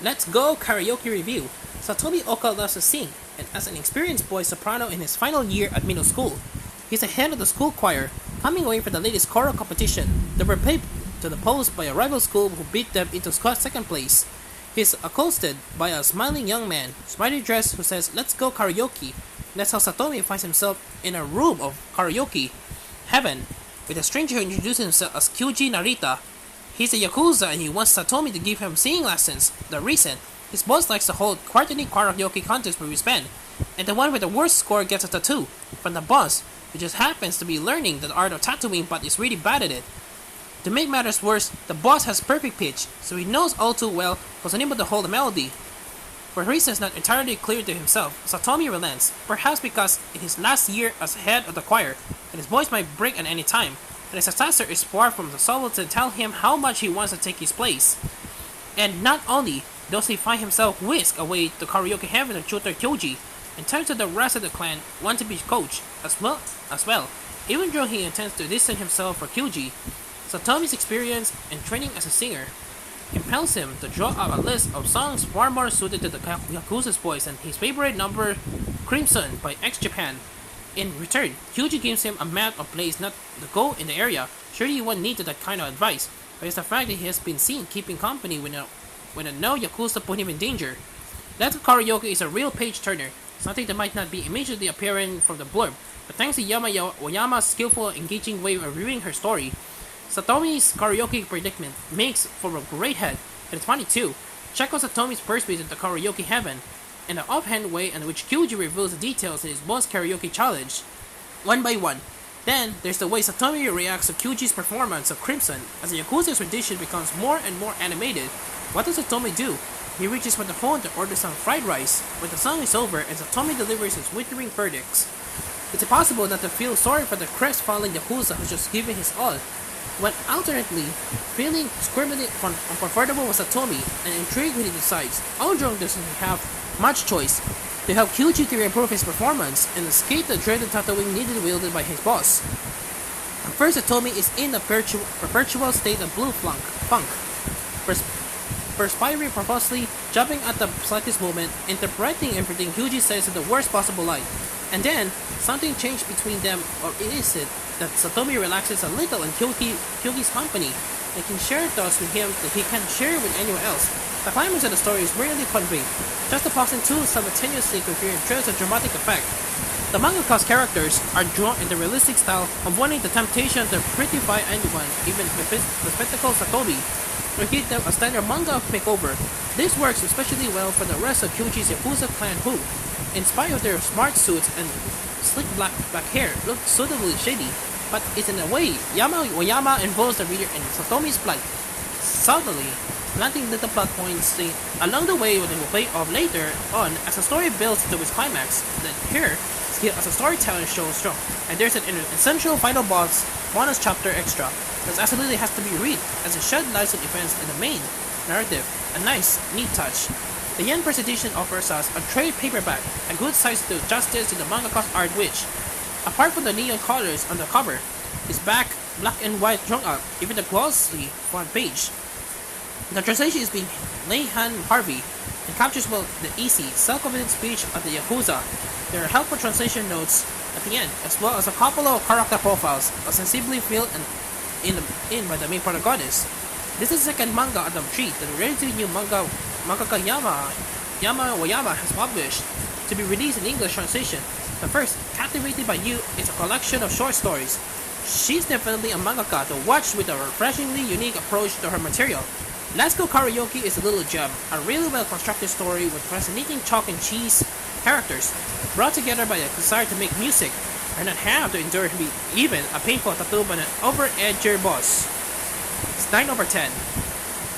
Let's go karaoke review. Satomi Oka loves to sing, and as an experienced boy soprano in his final year at middle school, he's the head of the school choir, coming away for the latest choral competition. They were paid to the post by a rival school who beat them into second place. He's accosted by a smiling young man, smartly dressed, who says, "Let's go karaoke." That's how Satomi finds himself in a room of karaoke heaven, with a stranger who introduces himself as Kyuji Narita. He's a Yakuza and he wants Satomi to give him singing lessons. The reason, his boss likes to hold quarterly karaoke contest for his band, and the one with the worst score gets a tattoo from the boss, who just happens to be learning the art of tattooing but is really bad at it. To make matters worse, the boss has perfect pitch, so he knows all too well was unable to hold a melody. For reasons not entirely clear to himself, Satomi relents, perhaps because in his last year as head of the choir, and his voice might break at any time, and his successor is far from resolve to tell him how much he wants to take his place. And not only does he find himself whisked away to karaoke heaven to tutor Kyoji, and turns to the rest of the clan want to be coach as well. Even though he intends to distance himself from Kyoji, Satomi's experience and training as a singer impels him to draw up a list of songs far more suited to the Yakuza's voice than his favorite number, Crimson by X Japan. In return, Kyuji gives him a map of places not to go in the area. Surely he won't need that kind of advice, but it's the fact that he has been seen keeping company when a no Yakuza put him in danger. Let's Go Karaoke is a real page-turner, something that might not be immediately apparent from the blurb, but thanks to Oyama's skillful, engaging way of reviewing her story, Satomi's karaoke predicament makes for a great head, and it's funny too. Check out Satomi's first visit to karaoke heaven, and the offhand way in which Kyuji reveals the details in his boss karaoke challenge, one by one. Then, there's the way Satomi reacts to Kyuji's performance of Crimson, as the Yakuza's rendition becomes more and more animated. What does Satomi do? He reaches for the phone to order some fried rice, when the song is over and Satomi delivers his withering verdicts. It's impossible not to feel sorry for the crestfallen Yakuza who's just giving his all, when alternately feeling squirmily uncomfortable with Satomi and intrigued when he decides Aldrong doesn't have much choice to help Kyuji to improve his performance and escape the dreaded tattooing needed wielded by his boss. At first, Satomi is in a perpetual state of blue funk, perspiring profusely, jumping at the slightest moment, interpreting everything Kyuji says in the worst possible light. And then, something changed between them, or is it that Satomi relaxes a little in Kyuji's company and can share thoughts with him that he can't share with anyone else. The climax of the story is rarely conveyed, just opposing two simultaneously coherent threads of dramatic effect. The mangaka's characters are drawn in the realistic style of wanting the temptation to prettify anyone, even the spectacle Satomi, or give them a standard manga makeover. This works especially well for the rest of Kyuji's Yakuza clan who, in spite of their smart suits and slick black hair, look suitably shady, but it's in a way Oyama involves the reader in Satomi's plight, subtly planting little plot points along the way that will pay off later on as the story builds to its climax. That here, skill as a storyteller shows strong, and there's an essential final bonus chapter extra that absolutely has to be read as it shed light on events in the main narrative. A nice, neat touch. The yen presentation offers us a trade paperback, a good size to do justice to the mangaka's art which, apart from the neon colors on the cover, is black and white drawn out, even the glossy front page. The translation is by Leihan Harvey and captures both the easy, self-confident speech of the Yakuza. There are helpful translation notes at the end, as well as a couple of character profiles, ostensibly filled in by the main protagonist. This is the second manga out of three that the relatively new mangaka Oyama has published to be released in English translation. The first, Captivated by You, is a collection of short stories. She's definitely a mangaka to watch with a refreshingly unique approach to her material. Let's Go Karaoke is a little gem, a really well-constructed story with fascinating chalk and cheese characters, brought together by a desire to make music, and not have to endure even a painful tattoo by an over-edger boss. It's 9/10.